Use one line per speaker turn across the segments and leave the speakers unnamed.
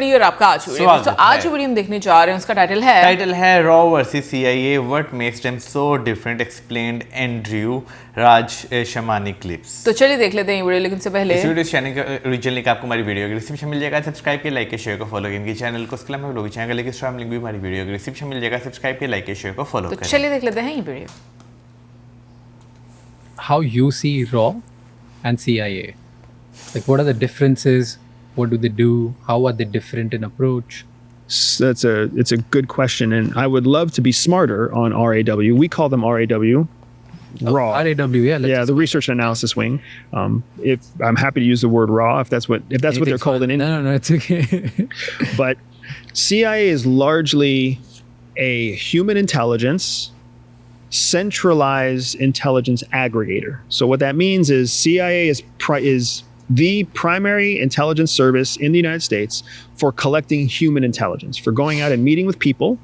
Video और आपका आज वीडियो। तो आज जो वीडियो हम देखने जा रहे हैं उसका टाइटल है
raw versus CIA what makes them so different explained Andrew Raj Shamani clips.
तो चलिए देख लेते हैं ये वीडियो, लेकिन से पहले
इस वीडियो चैनल का ओरिजिनल लिंक आपको हमारी वीडियो के डिस्क्रिप्शन मिल जाएगा, सब्सक्राइब के लाइक के शेयर को फॉलो करें। इनके चैनल को उसके अलावा लोग चैनल लिंक स्ट्रॉम लिंक भी हमारी वीडियो के डिस्क्रिप्शन मिल जाएगा, सब्सक्राइब के लाइक के शेयर को फॉलो करें।
तो चलिए देख लेते हैं ये video.
How you see RAW and CIA? Like, what are the differences? What do they do? How are they different in approach?
It's a good question, and I would love to be smarter on RAW. We call them RAW. Raw.
RAW, yeah.
The research and analysis wing. If I'm happy to use the word raw, if that's what they're called in India.
No, it's okay.
But CIA is largely a human intelligence, centralized intelligence aggregator. So what that means is CIA is the primary intelligence service in the United States for collecting human intelligence, for going out and meeting with people,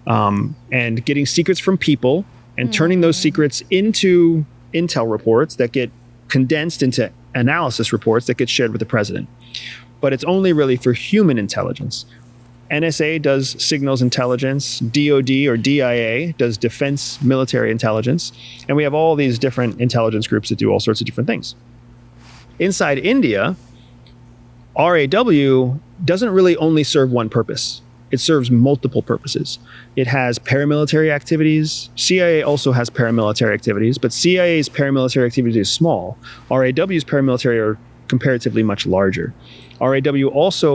and getting secrets from people and turning those secrets into intel reports that get condensed into analysis reports that get shared with the president. But it's only really for human intelligence. NSA does signals intelligence, DOD or DIA does defense military intelligence, and we have all these different intelligence groups that do all sorts of different things. Inside India, RAW doesn't really only serve one purpose. It serves multiple purposes. It has paramilitary activities. CIA also has paramilitary activities, but CIA's paramilitary activity is small. RAW's paramilitary are comparatively much larger. RAW also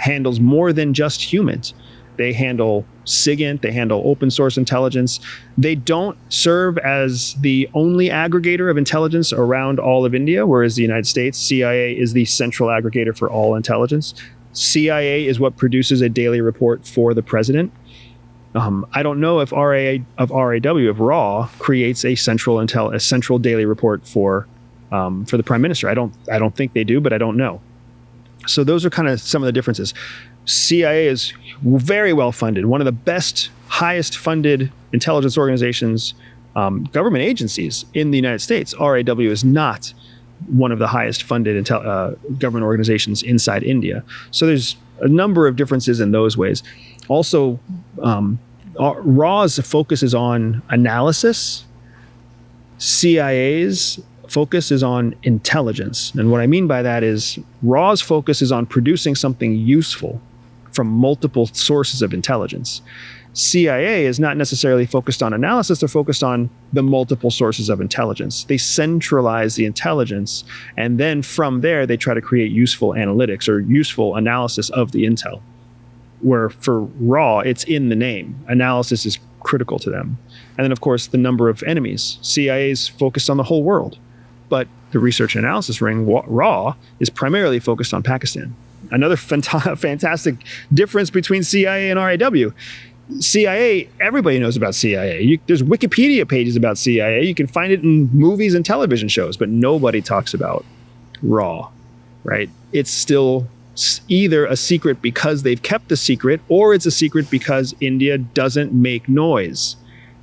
handles more than just humans. They handle SIGINT, they handle open source intelligence. They don't serve as the only aggregator of intelligence around all of India, whereas the United States, CIA is the central aggregator for all intelligence. CIA is what produces a daily report for the president. I don't know if RAW creates a central daily report for the prime minister. I don't think they do, but I don't know. So those are kind of some of the differences. CIA is very well funded, one of the best, highest funded intelligence organizations, government agencies in the United States. RAW is not one of the highest funded government organizations inside India. So there's a number of differences in those ways. Also, RAW's focus is on analysis. CIA's focus is on intelligence. And what I mean by that is RAW's focus is on producing something useful from multiple sources of intelligence. CIA is not necessarily focused on analysis, they're focused on the multiple sources of intelligence. They centralize the intelligence, and then from there they try to create useful analytics or useful analysis of the intel. Where for RAW, it's in the name. Analysis is critical to them. And then of course the number of enemies. CIA is focused on the whole world. But the research and analysis ring, RAW, is primarily focused on Pakistan. Another fantastic difference between CIA and RAW. CIA, everybody knows about CIA. There's Wikipedia pages about CIA. You can find it in movies and television shows, but nobody talks about RAW, right? It's still either a secret because they've kept the secret, or it's a secret because India doesn't make noise.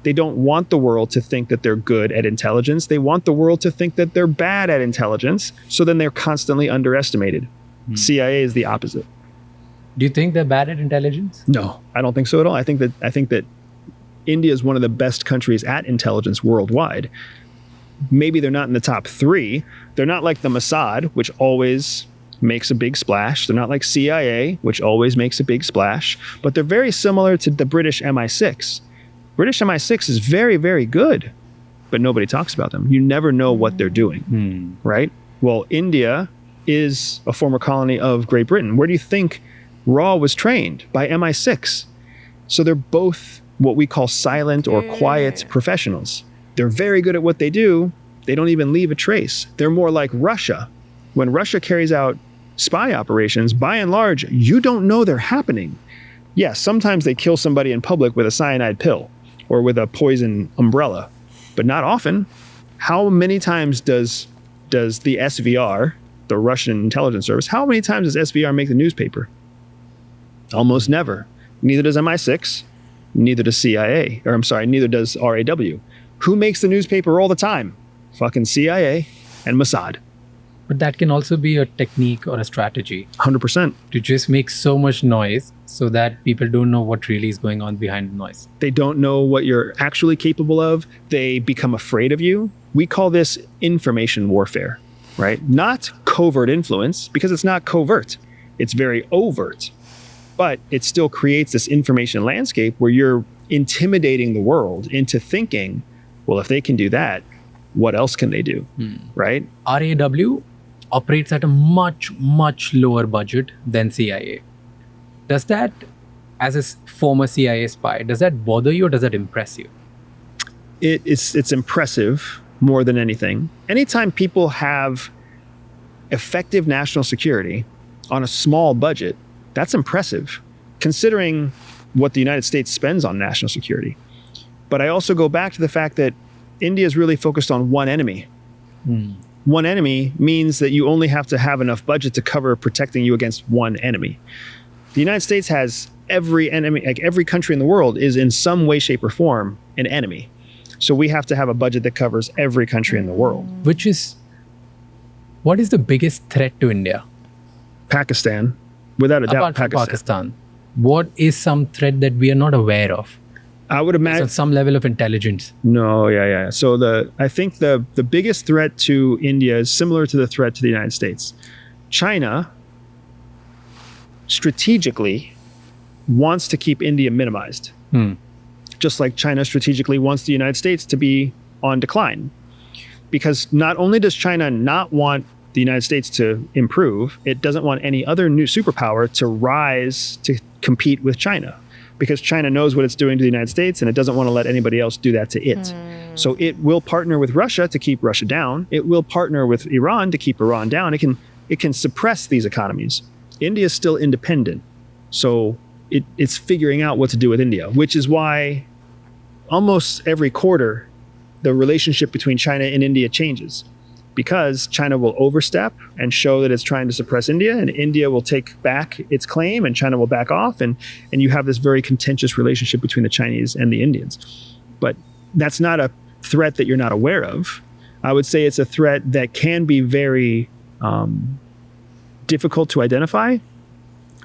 They don't want the world to think that they're good at intelligence. They want the world to think that they're bad at intelligence. So then they're constantly underestimated. CIA is the opposite.
Do you think they're bad at intelligence?
No, I don't think so at all. I think that India is one of the best countries at intelligence worldwide. Maybe they're not in the top 3. They're not like the Mossad, which always makes a big splash. They're not like CIA, which always makes a big splash. But they're very similar to the British MI6. British MI6 is very, very good, but nobody talks about them. You never know what they're doing, right? Well, India is a former colony of Great Britain. Where do you think RAW was trained? By MI6. So they're both what we call silent or quiet professionals. They're very good at what they do. They don't even leave a trace. They're more like Russia. When Russia carries out spy operations, by and large, you don't know they're happening. Yes, sometimes they kill somebody in public with a cyanide pill or with a poison umbrella, but not often. How many times does the SVR, the Russian intelligence service, how many times does SVR make the newspaper? Almost never. Neither does MI6, neither does CIA, or I'm sorry, neither does RAW. Who makes the newspaper all the time? Fucking CIA and Mossad.
But that can also be a technique or a strategy
100%.
to just make so much noise so that people don't know what really is going on behind the noise.
They don't know what you're actually capable of. They become afraid of you. We call this information warfare, right? Not covert influence, because it's not covert. It's very overt. But it still creates this information landscape where you're intimidating the world into thinking, well, if they can do that, what else can they do, right?
RAW operates at a much, much lower budget than CIA. Does that, as a former CIA spy, does that bother you or does that impress you?
It's impressive more than anything. Anytime people have effective national security on a small budget, that's impressive, considering what the United States spends on national security. But I also go back to the fact that India is really focused on one enemy. One enemy means that you only have to have enough budget to cover protecting you against one enemy. The United States has every enemy, like every country in the world is in some way, shape, or form an enemy. So we have to have a budget that covers every country in the world.
What is the biggest threat to India?
Pakistan, without a doubt,
Apart from Pakistan, what is some threat that we are not aware of?
I would imagine
Some level of intelligence.
No, yeah. So I think the biggest threat to India is similar to the threat to the United States. China strategically wants to keep India minimized. Just like China strategically wants the United States to be on decline. Because not only does China not want the United States to improve, it doesn't want any other new superpower to rise to compete with China. Because China knows what it's doing to the United States and it doesn't want to let anybody else do that to it. So it will partner with Russia to keep Russia down. It will partner with Iran to keep Iran down. It can suppress these economies. India is still independent. So it's figuring out what to do with India, which is why almost every quarter, the relationship between China and India changes. Because China will overstep and show that it's trying to suppress India, and India will take back its claim and China will back off, and you have this very contentious relationship between the Chinese and the Indians. But that's not a threat that you're not aware of. I would say it's a threat that can be very difficult to identify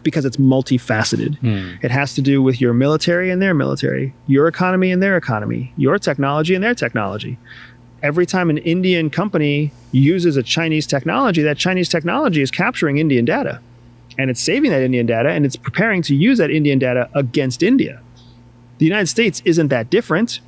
because it's multifaceted. It has to do with your military and their military, your economy and their economy, your technology and their technology. Every time an Indian company uses a Chinese technology, that Chinese technology is capturing Indian data. And it's saving that Indian data, and it's preparing to use that Indian data against India. The United States isn't that different,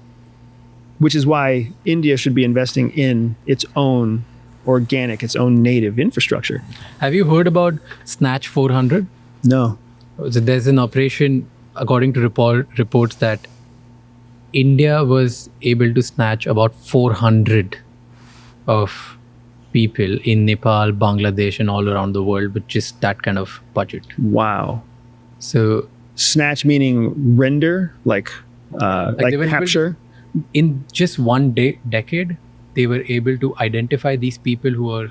which is why India should be investing in its own organic, its own native infrastructure.
Have you heard about Snatch 400?
No.
So there's an operation, according to reports, that India was able to snatch about 400 of people in Nepal, Bangladesh, and all around the world with just that kind of budget.
Wow.
So
snatch meaning render, like
they were
capture?
In just one decade, they were able to identify these people who are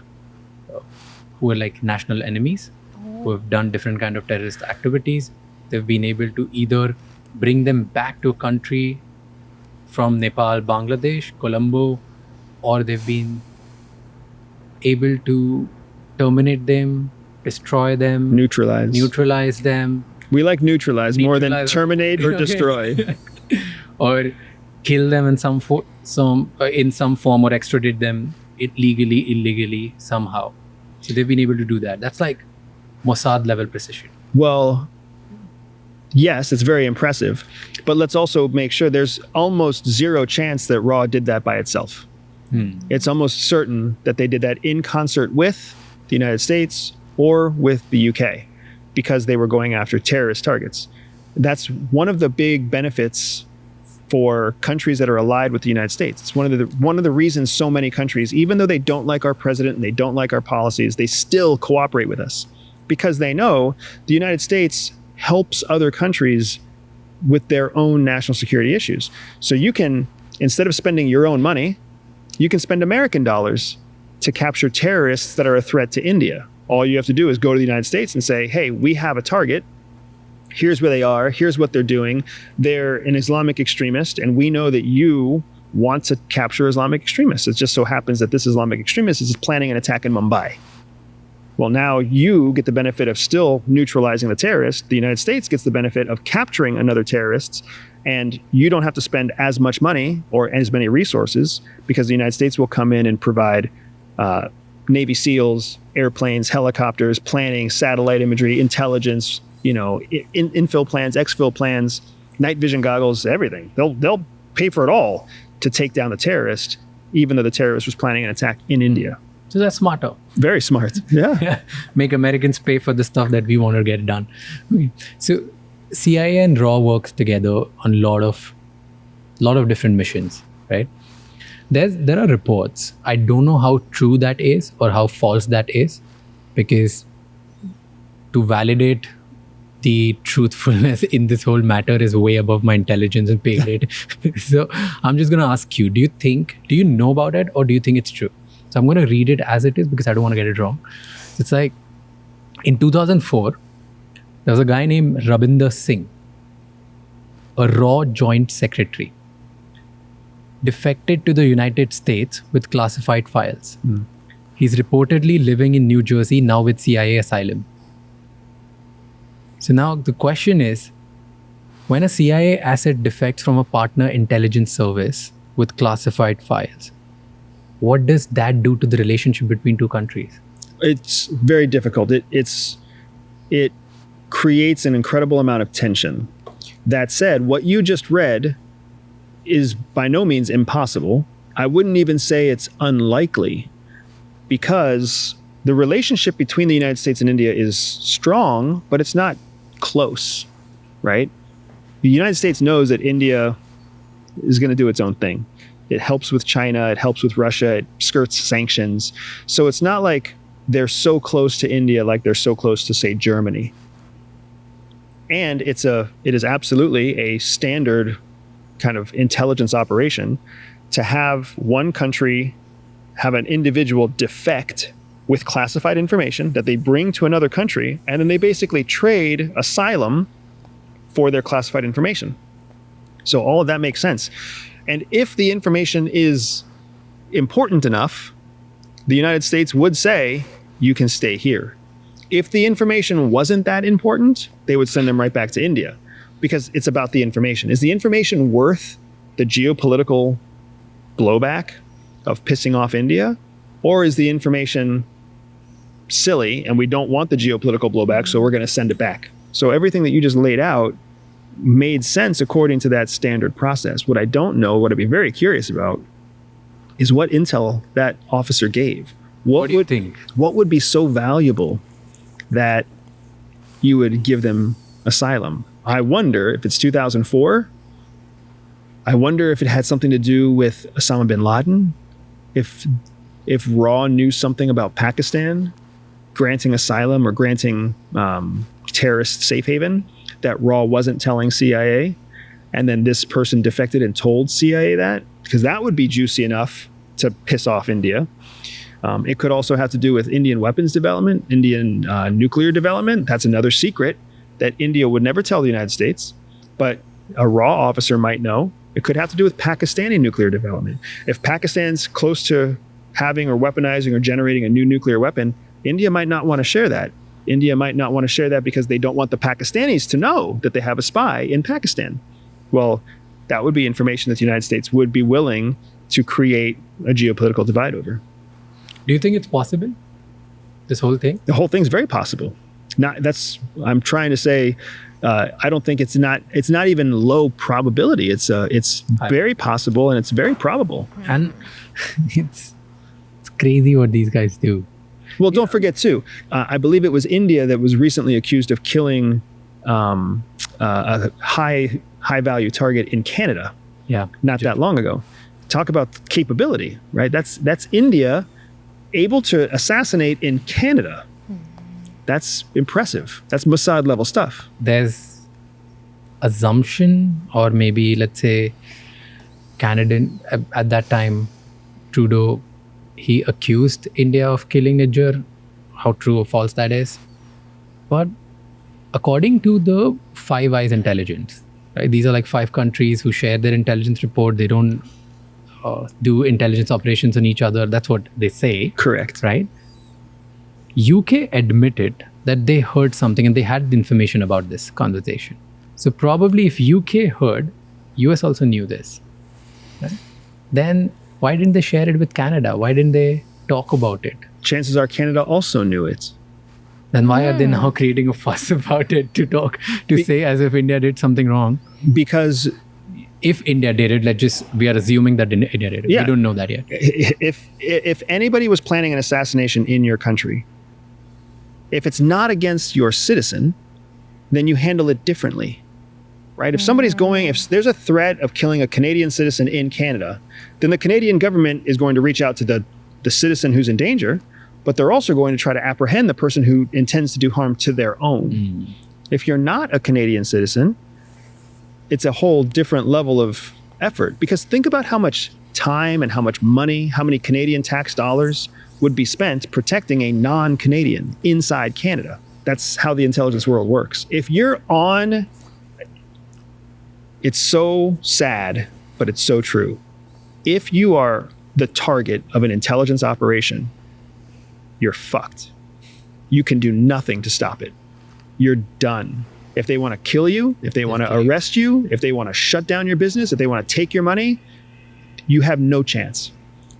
like national enemies, who have done different kind of terrorist activities. They've been able to either bring them back to a country from Nepal, Bangladesh, Colombo, or they've been able to terminate them, destroy them, neutralize them.
We like neutralize more than terminate or destroy.
Or kill them in some form or extradite them legally, illegally, somehow. So they've been able to do that. That's like Mossad level precision.
Well, yes, it's very impressive. But let's also make sure there's almost zero chance that RAW did that by itself. It's almost certain that they did that in concert with the United States or with the UK, because they were going after terrorist targets. That's one of the big benefits for countries that are allied with the United States. It's one of the reasons so many countries, even though they don't like our president and they don't like our policies, they still cooperate with us, because they know the United States helps other countries with their own national security issues. So you can, instead of spending your own money, you can spend American dollars to capture terrorists that are a threat to India. All you have to do is go to the United States and say, hey, we have a target. Here's where they are. Here's what they're doing. They're an Islamic extremist, and we know that you want to capture Islamic extremists. It just so happens that this Islamic extremist is planning an attack in Mumbai. Well, now you get the benefit of still neutralizing the terrorist. The United States gets the benefit of capturing another terrorist, and you don't have to spend as much money or as many resources because the United States will come in and provide Navy SEALs, airplanes, helicopters, planning, satellite imagery, intelligence, infill plans, exfil plans, night vision goggles, everything. They'll pay for it all to take down the terrorist, even though the terrorist was planning an attack in India.
So that's smarter.
Very smart. Yeah.
Make Americans pay for the stuff that we want to get done. So CIA and RAW works together on a lot of different missions, right? There are reports. I don't know how true that is or how false that is, because to validate the truthfulness in this whole matter is way above my intelligence and pay grade. So I'm just going to ask you, do you know about it, or do you think it's true? So I'm going to read it as it is because I don't want to get it wrong. It's like, in 2004, there was a guy named Rabinder Singh, a RAW Joint Secretary, defected to the United States with classified files. He's reportedly living in New Jersey now with CIA asylum. So now the question is, when a CIA asset defects from a partner intelligence service with classified files, what does that do to the relationship between two countries?
It's very difficult. It creates an incredible amount of tension. That said, what you just read is by no means impossible. I wouldn't even say it's unlikely, because the relationship between the United States and India is strong, but it's not close, right? The United States knows that India is going to do its own thing. It helps with China, it helps with Russia, it skirts sanctions. So it's not like they're so close to India like they're so close to, say, Germany. And it is absolutely a standard kind of intelligence operation to have one country have an individual defect with classified information that they bring to another country, and then they basically trade asylum for their classified information. So all of that makes sense. And if the information is important enough, the United States would say, you can stay here. If the information wasn't that important, they would send them right back to India, because it's about the information. Is the information worth the geopolitical blowback of pissing off India? Or is the information silly and we don't want the geopolitical blowback, so we're going to send it back? So everything that you just laid out made sense according to that standard process. What I don't know, what I'd be very curious about, is what intel that officer gave.
What do you think?
What would be so valuable that you would give them asylum? I wonder if it's 2004. I wonder if it had something to do with Osama bin Laden. If RAW knew something about Pakistan granting asylum or granting terrorist safe haven that RAW wasn't telling CIA, and then this person defected and told CIA that, because that would be juicy enough to piss off India. It could also have to do with Indian weapons development, Indian nuclear development. That's another secret that India would never tell the United States, but a RAW officer might know. It could have to do with Pakistani nuclear development. If Pakistan's close to having or weaponizing or generating a new nuclear weapon, India might not want to share that. India might not want to share that because they don't want the Pakistanis to know that they have a spy in Pakistan. Well, that would be information that the United States would be willing to create a geopolitical divide over.
Do you think it's possible? This whole thing?
The whole thing's very possible. I'm trying to say, I don't think it's not even low probability. It's very possible, and it's very probable.
And it's crazy what these guys do.
Well, don't forget too, I believe it was India that was recently accused of killing a high value target in Canada.
Yeah.
Not that long ago. Talk about capability, right? That's India able to assassinate in Canada. That's impressive. That's Mossad level stuff.
There's assumption, or maybe let's say Canada at that time, Trudeau, he accused India of killing Niger. How true or false that is. But according to the Five Eyes intelligence, right, these are like 5 countries who share their intelligence report. They don't do intelligence operations on each other. That's what they say.
Correct.
Right? UK admitted that they heard something and they had the information about this conversation. So probably if UK heard, US also knew this. Right? Then why didn't they share it with Canada? Why didn't they talk about it?
Chances are Canada also knew it.
Then why are they now creating a fuss about it to say as if India did something wrong?
Because
If India did it, we are assuming that India did it.
Yeah.
We don't know that yet.
if anybody was planning an assassination in your country, if it's not against your citizen, then you handle it differently, right? If there's a threat of killing a Canadian citizen in Canada, then the Canadian government is going to reach out to the citizen who's in danger, but they're also going to try to apprehend the person who intends to do harm to their own. If you're not a Canadian citizen, it's a whole different level of effort, because think about how much time and how much money, how many Canadian tax dollars would be spent protecting a non-Canadian inside Canada. That's how the intelligence world works. It's so sad, but it's so true. If you are the target of an intelligence operation, you're fucked. You can do nothing to stop it. You're done. If they want to kill you, if they want to arrest you, if they want to shut down your business, if they want to take your money, you have no chance,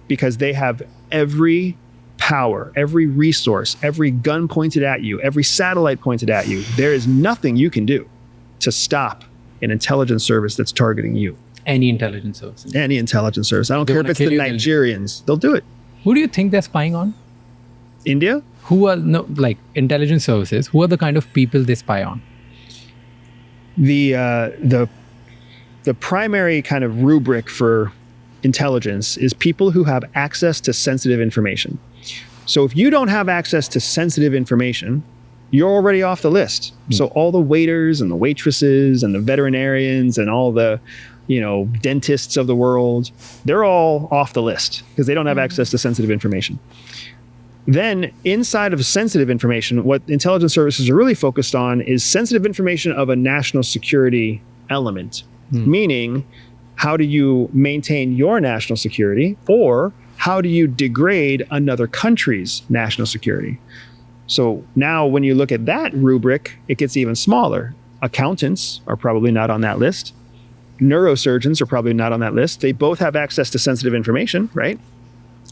because they have every power, every resource, every gun pointed at you, every satellite pointed at you. There is nothing you can do to stop an intelligence service that's targeting you.
Any intelligence service.
Any intelligence service. I don't
They
care if
wanna
it's the
kill you,
Nigerians. They'll do it.
Who do you think they're spying on?
India?
Who are intelligence services? Who are the kind of people they spy on?
The primary kind of rubric for intelligence is people who have access to sensitive information. So if you don't have access to sensitive information, you're already off the list. So all the waiters and the waitresses and the veterinarians and all the, dentists of the world, they're all off the list because they don't have access to sensitive information. Then inside of sensitive information, what intelligence services are really focused on is sensitive information of a national security element, meaning how do you maintain your national security, or how do you degrade another country's national security? So now when you look at that rubric, it gets even smaller. Accountants are probably not on that list. Neurosurgeons are probably not on that list. They both have access to sensitive information, right?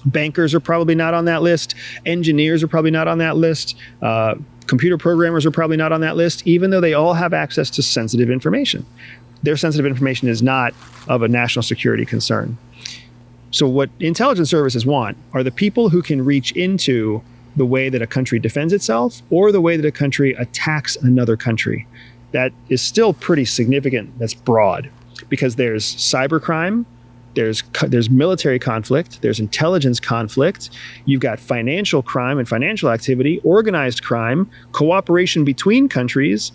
Bankers are probably not on that list. Engineers are probably not on that list. Computer programmers are probably not on that list, even though they all have access to sensitive information. Their sensitive information is not of a national security concern. So what intelligence services want are the people who can reach into the way that a country defends itself or the way that a country attacks another country. That is still pretty significant. That's broad, because there's cybercrime, there's military conflict, there's intelligence conflict, you've got financial crime and financial activity, organized crime, cooperation between countries,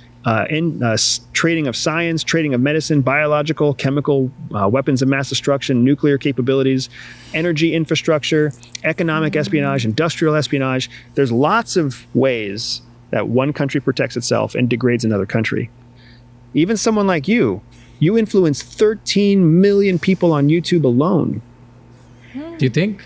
trading of science, trading of medicine, biological, chemical, weapons of mass destruction, nuclear capabilities, energy infrastructure, economic espionage, industrial espionage. There's lots of ways that one country protects itself and degrades another country. Even someone like you influence 13 million people on YouTube alone.
Do you think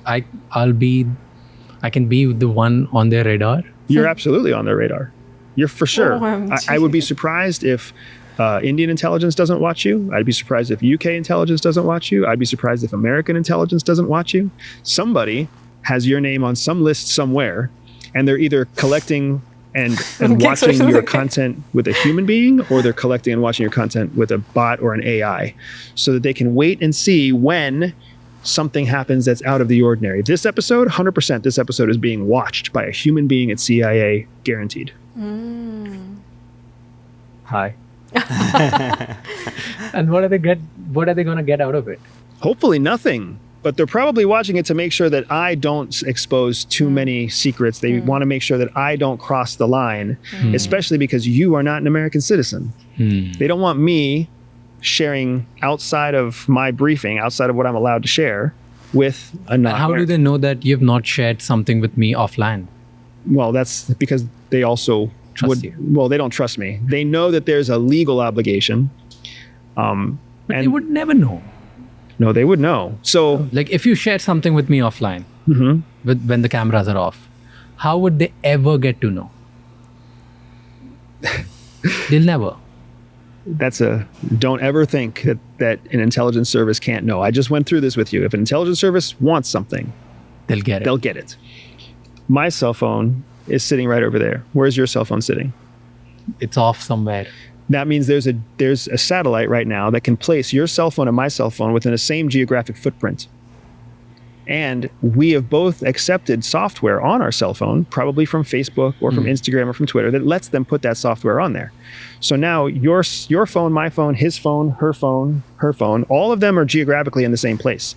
I can be the one on their radar?
You're absolutely on their radar. You're for sure.
OMG.
I would be surprised if Indian intelligence doesn't watch you. I'd be surprised if UK intelligence doesn't watch you. I'd be surprised if American intelligence doesn't watch you. Somebody has your name on some list somewhere, and they're either collecting and watching your content with a human being, or they're collecting and watching your content with a bot or an AI, so that they can wait and see when something happens that's out of the ordinary. This episode, 100%, this episode is being watched by a human being at CIA, guaranteed.
Hi. And what are they going to get out of it?
Hopefully nothing. But they're probably watching it to make sure that I don't expose too many secrets. They want to make sure that I don't cross the line, especially because you are not an American citizen. They don't want me sharing outside of my briefing, outside of what I'm allowed to share, with a non-American.
How do they know that you've not shared something with me offline?
Well, that's because they also
Trust you.
Well, they don't trust me. They know that there's a legal obligation.
But they would never know.
No, they would know. So,
Like if you share something with me offline, when the cameras are off, how would they ever get to know? They'll never.
Don't ever think that an intelligence service can't know. I just went through this with you. If an intelligence service wants something,
They'll get it.
they'll get it. My cell phone is sitting right over there. Where's your cell phone sitting?
It's off somewhere.
That means there's a satellite right now that can place your cell phone and my cell phone within the same geographic footprint. And we have both accepted software on our cell phone, probably from Facebook or from Instagram or from Twitter, that lets them put that software on there. So now your phone, my phone, his phone, her phone, all of them are geographically in the same place.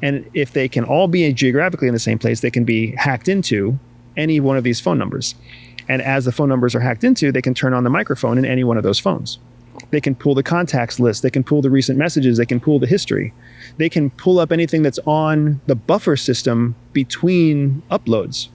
And if they can all be geographically in the same place, they can be hacked into any one of these phone numbers. And as the phone numbers are hacked into, they can turn on the microphone in any one of those phones. They can pull the contacts list. They can pull the recent messages. They can pull the history. They can pull up anything that's on the buffer system between uploads.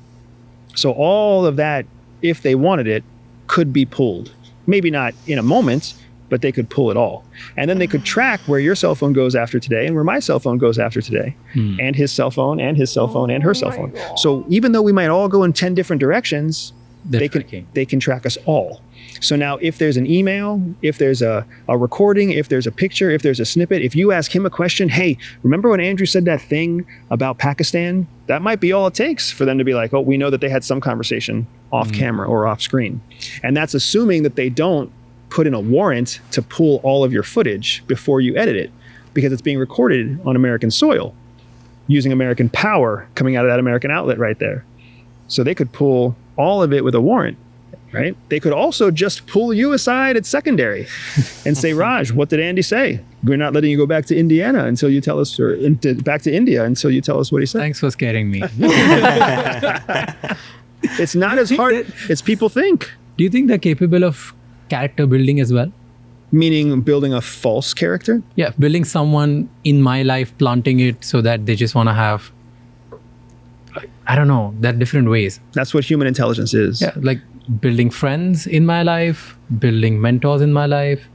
So all of that, if they wanted it, could be pulled. Maybe not in a moment, but they could pull it all. And then they could track where your cell phone goes after today and where my cell phone goes after today, and his cell phone and his cell phone and her cell phone. So even though we might all go in 10 different directions, they can track us all. So now if there's an email, if there's a recording, if there's a picture, if there's a snippet, if you ask him a question, hey, remember when Andrew said that thing about Pakistan? That might be all it takes for them to be like, oh, we know that they had some conversation off camera or off screen. And that's assuming that they don't put in a warrant to pull all of your footage before you edit it, because it's being recorded on American soil using American power coming out of that American outlet right there. So they could pull all of it with a warrant, right? They could also just pull you aside at secondary and say, Raj, what did Andy say? We're not letting you go back to Indiana until you tell us, or back to India until you tell us what he said.
Thanks for scaring me.
It's not as hard as people think.
Do you think they're capable of character building as well?
Meaning building a false character?
Yeah, building someone in my life, planting it so that they just want to have, I don't know, there are different ways.
That's what human intelligence is.
Yeah, like building friends in my life, building mentors in my life,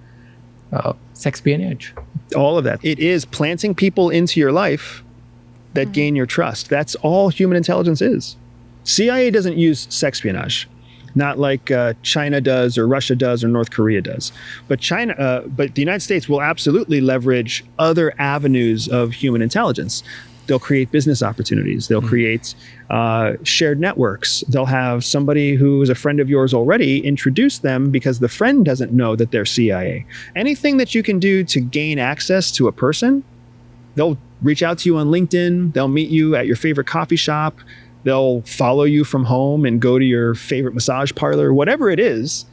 sex espionage.
All of that. It is planting people into your life that gain your trust. That's all human intelligence is. CIA doesn't use sex espionage, not like China does or Russia does or North Korea does. But the United States will absolutely leverage other avenues of human intelligence. They'll create business opportunities. They'll create shared networks. They'll have somebody who is a friend of yours already introduce them because the friend doesn't know that they're CIA. Anything that you can do to gain access to a person, they'll reach out to you on LinkedIn. They'll meet you at your favorite coffee shop. They'll follow you from home and go to your favorite massage parlor, whatever it is.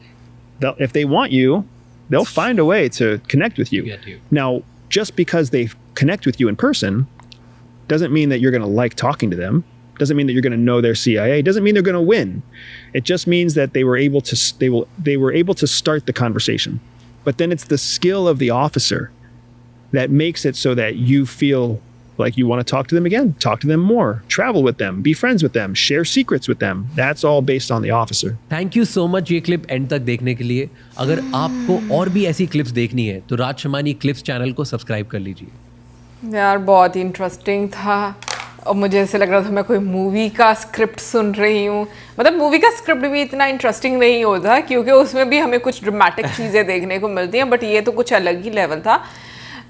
If they want you, they'll find a way to connect with you. Now, just because they connect with you in person doesn't mean that you're going to like talking to them. Doesn't mean that you're going to know they're CIA. Doesn't mean they're going to win. It just means that they were able to start the conversation. But then it's the skill of the officer that makes it so that you feel like you want to talk to them again, talk to them more, travel with them, be friends with them, share secrets with them. That's all based on the officer.
Thank you so much ये clip and तक देखने के लिए. अगर आपको और भी ऐसी क्लिप्स देखनी है तो राज शमानी क्लिप्स चैनल को सब्सक्राइब कर लीजिए.
यार बहुत ही इंटरेस्टिंग था और मुझे ऐसे लग रहा था मैं कोई मूवी का स्क्रिप्ट सुन रही हूँ. मतलब मूवी का स्क्रिप्ट भी इतना इंटरेस्टिंग नहीं होता क्योंकि उसमें भी हमें कुछ ड्रामेटिक चीज़ें देखने को मिलती हैं, बट ये तो कुछ अलग ही लेवल था.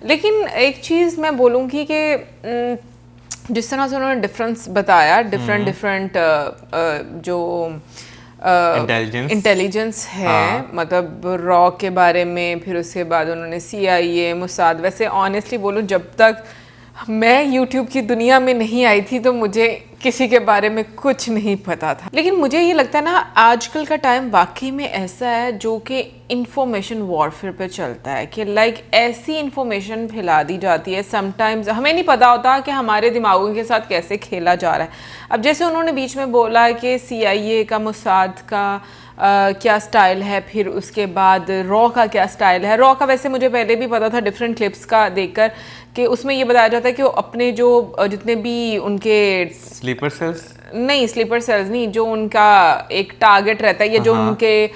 लेकिन एक चीज़ मैं बोलूँगी कि जिस तरह से उन्होंने डिफरेंस बताया, डिफरेंट जो इंटेलिजेंस है, मतलब रॉ के बारे में, फिर उसके बाद उन्होंने CIA, मुसाद. वैसे ऑनेस्टली बोलूँ, जब तक मैं YouTube की दुनिया में नहीं आई थी तो मुझे किसी के बारे में कुछ नहीं पता था. लेकिन मुझे ये लगता है ना, आजकल का टाइम वाकई में ऐसा है जो कि इंफॉर्मेशन वॉरफेयर पे चलता है कि लाइक ऐसी इंफॉर्मेशन फैला दी जाती है, समटाइम्स हमें नहीं पता होता कि हमारे दिमागों के साथ कैसे खेला जा रहा है. अब जैसे उन्होंने बीच में बोला कि CIA का, मुसाद का क्या स्टाइल है, फिर उसके बाद रॉ का क्या स्टाइल है. रॉ का वैसे मुझे पहले भी पता था डिफरेंट क्लिप्स का देखकर कि उसमें ये बताया जाता है कि वो अपने जो जितने भी उनके
स्लीपर सेल्स
नहीं, जो उनका एक टारगेट रहता है या जो उनके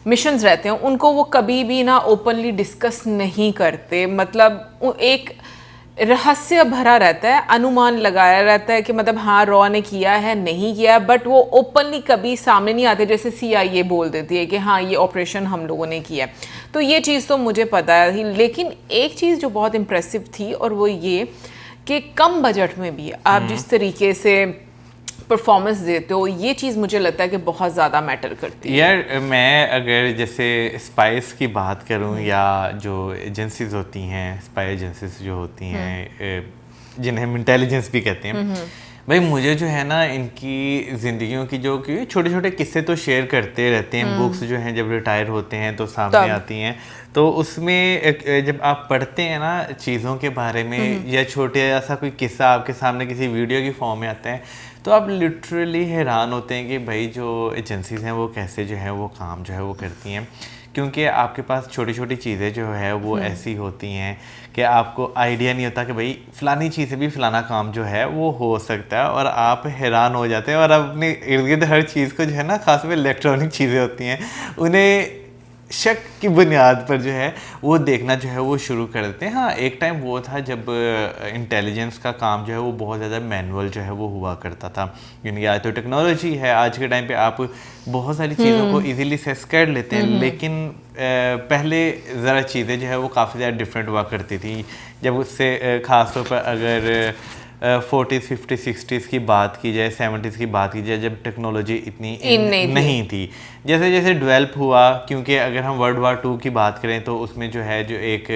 मिशंस रहते हैं, उनको वो कभी भी ना ओपनली डिस्कस नहीं करते. मतलब एक रहस्य भरा रहता है, अनुमान लगाया रहता है कि मतलब हाँ रॉ ने किया है नहीं किया, बट वो ओपनली कभी सामने नहीं आते, जैसे CIA बोल देती है कि हाँ ये ऑपरेशन हम लोगों ने किया है। तो ये चीज़ तो मुझे पता है, लेकिन एक चीज़ जो बहुत इम्प्रेसिव थी और वो ये कि कम बजट में भी आप जिस तरीके से परफॉर्मेंस देते हो, ये चीज़ मुझे लगता है कि बहुत ज़्यादा मैटर करती है।
यार मैं अगर जैसे स्पाइस की बात करूं या जो एजेंसीज होती हैं, स्पाई एजेंसीज जो होती हैं जिन्हें हम इंटेलिजेंस भी कहते हैं, भाई मुझे जो है ना इनकी ज़िंदगियों की जो कि छोटे छोटे किस्से तो शेयर करते रहते हैं, बुक्स जो हैं जब रिटायर होते हैं तो सामने आती हैं, तो उसमें जब आप पढ़ते हैं ना चीज़ों के बारे में या छोटे ऐसा कोई किस्सा आपके सामने किसी वीडियो की फॉर्म में आता है, तो आप लिटरली हैरान होते हैं कि भाई जो एजेंसीज हैं वो कैसे जो है वो काम जो है वो करती हैं, क्योंकि आपके पास छोटी छोटी चीज़ें जो है वो ऐसी होती हैं कि आपको आइडिया नहीं होता कि भाई फ़लानी चीज़ से भी फ़लाना काम जो है वो हो सकता है, और आप हैरान हो जाते हैं और अपने इर्द गिर्द हर चीज़ को जो है ना, खास में इलेक्ट्रॉनिक चीज़ें होती हैं, उन्हें शक की बुनियाद पर जो है वो देखना जो है वो शुरू कर देते हैं। हाँ, एक टाइम वो था जब इंटेलिजेंस का काम जो है वो बहुत ज़्यादा मैनुअल जो है वो हुआ करता था, यानी आज तो टेक्नोलॉजी है, आज के टाइम पे आप बहुत सारी चीज़ों को इजीली सेस कर लेते हैं, लेकिन पहले ज़रा चीज़ें जो है वो काफ़ी ज़्यादा डिफरेंट हुआ करती थी। जब उससे ख़ास तौर पर अगर 40s 50s 60s की बात की जाए, 70s की बात की जाए, जब टेक्नोलॉजी इतनी नहीं थी, जैसे जैसे डेवलप हुआ, क्योंकि अगर हम वर्ल्ड वार 2 की बात करें तो उसमें जो है जो एक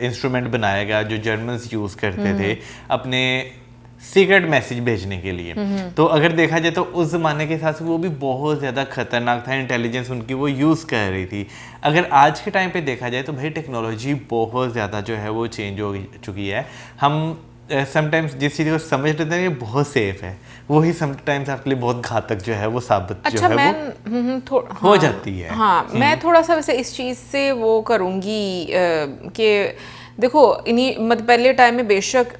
इंस्ट्रूमेंट बनाया गया जो जर्मन्स यूज़ करते थे अपने सीक्रेट मैसेज भेजने के लिए, तो अगर देखा जाए तो उस ज़माने के हिसाब से वो भी बहुत ज़्यादा खतरनाक था, इंटेलिजेंस उनकी वो यूज़ कर रही थी। अगर आज के टाइम पे देखा जाए तो भाई टेक्नोलॉजी बहुत ज़्यादा जो है वो चेंज हो चुकी है। हम समटाइम्स जिस चीज़ को समझ लेते हैं ये बहुत सेफ है, वही समटाइम्स आपके लिए बहुत घातक जो है वो साबित जो है वो हो जाती है।
हाँ, मैं थोड़ा सा वैसे इस चीज़ से वो करूँगी कि देखो इन्हीं मतलब पहले टाइम में बेशक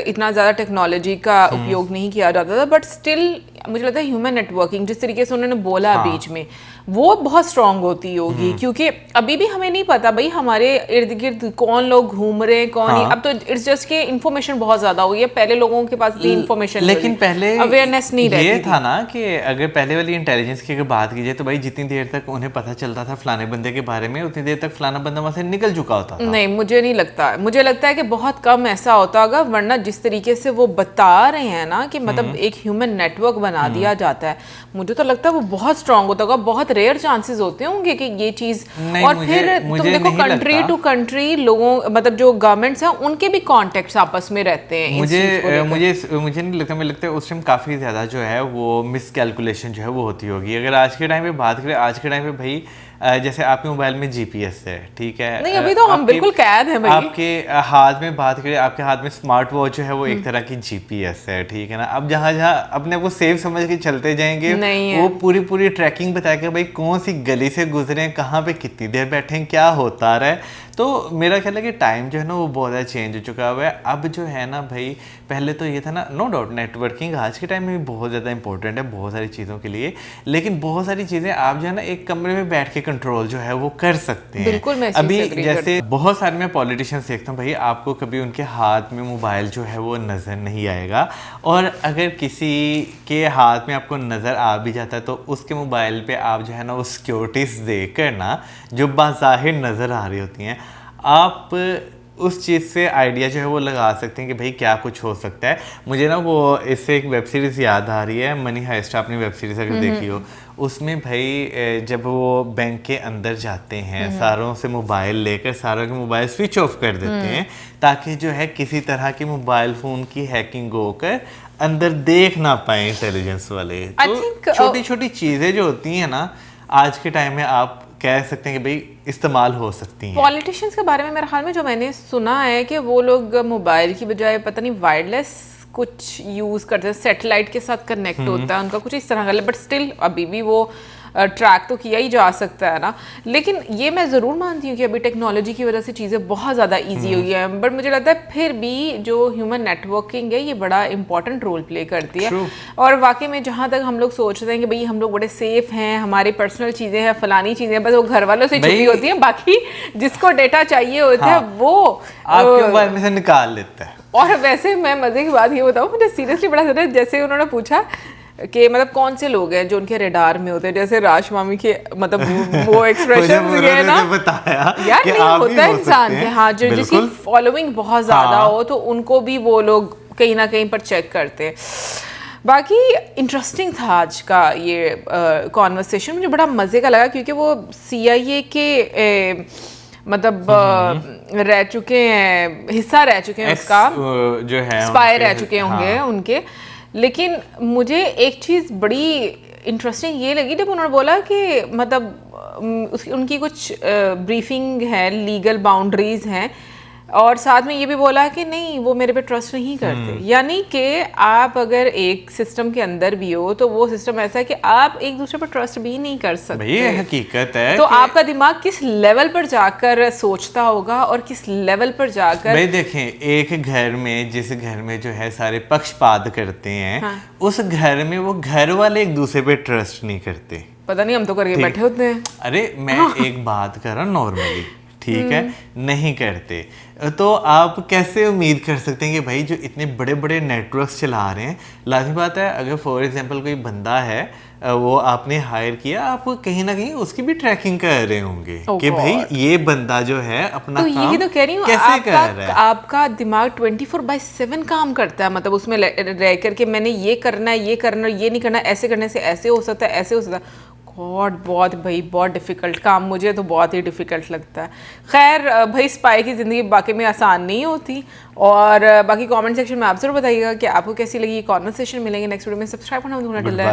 इतना ज़्यादा टेक्नोलॉजी का उपयोग नहीं किया जाता था, बट स्टिल मुझे लगता है ह्यूमन नेटवर्किंग जिस तरीके से उन्होंने बोला बीच में, वो बहुत स्ट्रांग होती होगी, क्योंकि अभी भी हमें नहीं पता भाई हमारे इर्द गिर्द कौन लोग घूम रहे हैं कौन नहीं। अब तो इट्स जस्ट के इन्फॉर्मेशन बहुत ज्यादा हुई है, पहले लोगों के पास भी इन्फॉर्मेशन,
लेकिन पहले
अवेयरनेस नहीं रहती
ये था ना कि अगर पहले वाली इंटेलिजेंस की अगर बात की जाए तो भाई जितनी देर तक उन्हें पता चलता था फलाने बंदे के बारे में, उतनी देर तक फलाना बंदा वहां से निकल चुका होता था।
नहीं, मुझे नहीं लगता, मुझे लगता है कि बहुत कम ऐसा होता होगा, वरना जिस तरीके से वो बता रहे हैं ना कि मतलब एक ह्यूमन नेटवर्क बना दिया जाता है, मुझे तो लगता है वो बहुत स्ट्रांग होता होगा, बहुत रेयर चांसेस होते होंगे कि ये चीज। और फिर तुम देखो कंट्री टू कंट्री लोगों मतलब जो गवर्नमेंट्स हैं उनके भी कॉन्टेक्ट्स आपस में रहते हैं।
मुझे नहीं लगता, मुझे लगता है उस टाइम काफ़ी ज़्यादा जो है वो मिसकैलकुलेशन जो है वो होती होगी। अगर आज के टाइम पे बात करें, आज के टाइम पे भाई जैसे आपके मोबाइल में GPS है, ठीक है,
नहीं अभी तो हम बिल्कुल कैद हैं भाई।
आपके हाथ में बात करें, आपके हाथ में स्मार्ट वॉच जो है वो एक तरह की GPS है, ठीक है ना। अब जहाँ जहाँ अपने को सेफ समझ के चलते जाएंगे, वो पूरी ट्रैकिंग बताएगा भाई कौन सी गली से गुजरे, कहाँ पे कितनी देर बैठे हैं, क्या होता रहा है। तो मेरा ख्याल है कि टाइम जो है ना वो बहुत ज़्यादा चेंज हो चुका हुआ है। अब जो है ना भाई, पहले तो ये था ना, नो डाउट नेटवर्किंग आज के टाइम में भी बहुत ज़्यादा इंपॉर्टेंट है बहुत सारी चीज़ों के लिए, लेकिन बहुत सारी चीज़ें आप जो है ना एक कमरे में बैठ के कंट्रोल जो है वो कर सकते हैं।
बिल्कुल, मैं
अभी जैसे बहुत सारे मैं पॉलिटिशियंस देखता हूँ भाई, आपको कभी उनके हाथ में मोबाइल जो है वो नज़र नहीं आएगा, और अगर किसी के हाथ में आपको नज़र आ भी जाता है तो उसके मोबाइल पे आप जो है ना वो सिक्योरिटीज़ देकर ना जो बाज़ाहिर नज़र आ रही होती हैं, आप उस चीज़ से आइडिया जो है वो लगा सकते हैं कि भाई क्या कुछ हो सकता है। मुझे ना वो इससे एक वेब सीरीज़ याद आ रही है, मनी हाइस्ट, आपने वेब सीरीज़ अगर देखी हो, उसमें भाई जब वो बैंक के अंदर जाते हैं सारों से मोबाइल लेकर सारों के मोबाइल स्विच ऑफ कर देते हैं ताकि जो है किसी तरह की मोबाइल फ़ोन की हैकिंग होकर अंदर देख ना पाए इंटेलिजेंस वाले। तो छोटी छोटी चीज़ें जो होती हैं ना आज के टाइम में आप कह सकते हैं कि भाई इस्तेमाल हो सकती हैं।
पॉलिटिशियंस के बारे में मेरे ख्याल में जो मैंने सुना है कि वो लोग मोबाइल की बजाय पता नहीं वायरलेस कुछ यूज़ करते हैं, सैटेलाइट के साथ कनेक्ट होता है उनका कुछ इस तरह का, बट स्टिल अभी भी वो ट्रैक तो किया ही जा सकता है ना। लेकिन ये मैं ज़रूर मानती हूँ कि अभी टेक्नोलॉजी की वजह से चीज़ें बहुत ज़्यादा ईजी हुई है, बट मुझे लगता है फिर भी जो ह्यूमन नेटवर्किंग है ये बड़ा इंपॉर्टेंट रोल प्ले करती है। और वाकई में जहाँ तक हम लोग सोचते हैं कि भाई हम लोग बड़े सेफ हैं, हमारी पर्सनल चीज़ें हैं, फलानी चीज़ें हैं, बस वो घर वालों से छुपी होती हैं, बाकी जिसको डेटा चाहिए होता है वो
आपके मोबाइल में से निकाल लेता है।
और वैसे मैं मजे की बात ये बताऊँ, मुझे सीरियसली बड़ा ज़्यादा, जैसे उन्होंने पूछा कि मतलब कौन से लोग हैं जो उनके रेडार में होते हैं, जैसे राज शमानी के मतलब वो एक्सप्रेशन है ना,
बताया
यार नहीं होता है इंसान के, हाँ, जो जिसकी
बिल्कुल।
फॉलोइंग बहुत ज़्यादा हो तो उनको भी वो लोग कहीं ना कहीं पर चेक करते हैं। बाकी इंटरेस्टिंग था आज का ये कॉन्वर्सेशन, मुझे बड़ा मज़े का लगा क्योंकि वो CIA के मतलब रह चुके हैं, हिस्सा रह चुके हैं उसका,
जो है
स्पाई रह चुके होंगे उनके। लेकिन मुझे एक चीज़ बड़ी इंटरेस्टिंग ये लगी जब उन्होंने बोला कि मतलब उनकी कुछ ब्रीफिंग है, लीगल बाउंड्रीज हैं, और साथ में ये भी बोला कि नहीं वो मेरे पे ट्रस्ट नहीं करते। यानी कि आप अगर एक सिस्टम के अंदर भी हो तो वो सिस्टम ऐसा है कि आप एक दूसरे पर ट्रस्ट भी नहीं कर सकते।
ये हकीकत है।
तो आपका दिमाग किस लेवल पर जाकर सोचता होगा और किस लेवल पर जाकर,
भाई देखें, एक घर में, जिस घर में जो है सारे पक्षपात करते हैं, हाँ, उस घर में वो घर वाले एक दूसरे पे ट्रस्ट नहीं करते।
पता नहीं, हम तो करके बैठे होते हैं।
अरे मैं एक बात कर रहा हूँ नॉर्मली, ठीक है, नहीं करते तो आप कैसे उम्मीद कर सकते हैं कि भाई जो इतने बड़े बड़े नेटवर्क्स चला रहे हैं, लाजमी बात है अगर फॉर एग्जांपल कोई बंदा है वो आपने हायर किया, आप कहीं ना कहीं उसकी भी ट्रैकिंग कर रहे होंगे कि भाई ये बंदा जो है अपना
तो
काम
यही तो कह रही हूँ,
कैसे कर रहा है।
आपका दिमाग 24/7 काम करता है, मतलब उसमें रह करके मैंने ये करना है, ये करना है, ये नहीं करना, ऐसे करने से ऐसे हो सकता है, ऐसे हो सकता है। गॉड, बहुत भाई बहुत डिफ़िकल्ट काम, मुझे तो बहुत ही डिफ़िकल्ट लगता है। खैर भाई, स्पाई की ज़िंदगी बाकी में आसान नहीं होती। और बाकी कमेंट सेक्शन में आप ज़रूर बताइएगा कि आपको कैसी लगी ये कॉन्वर्सेशन। मिलेंगे नेक्स्ट वीडियो में, सब्सक्राइब करना मत भूलना।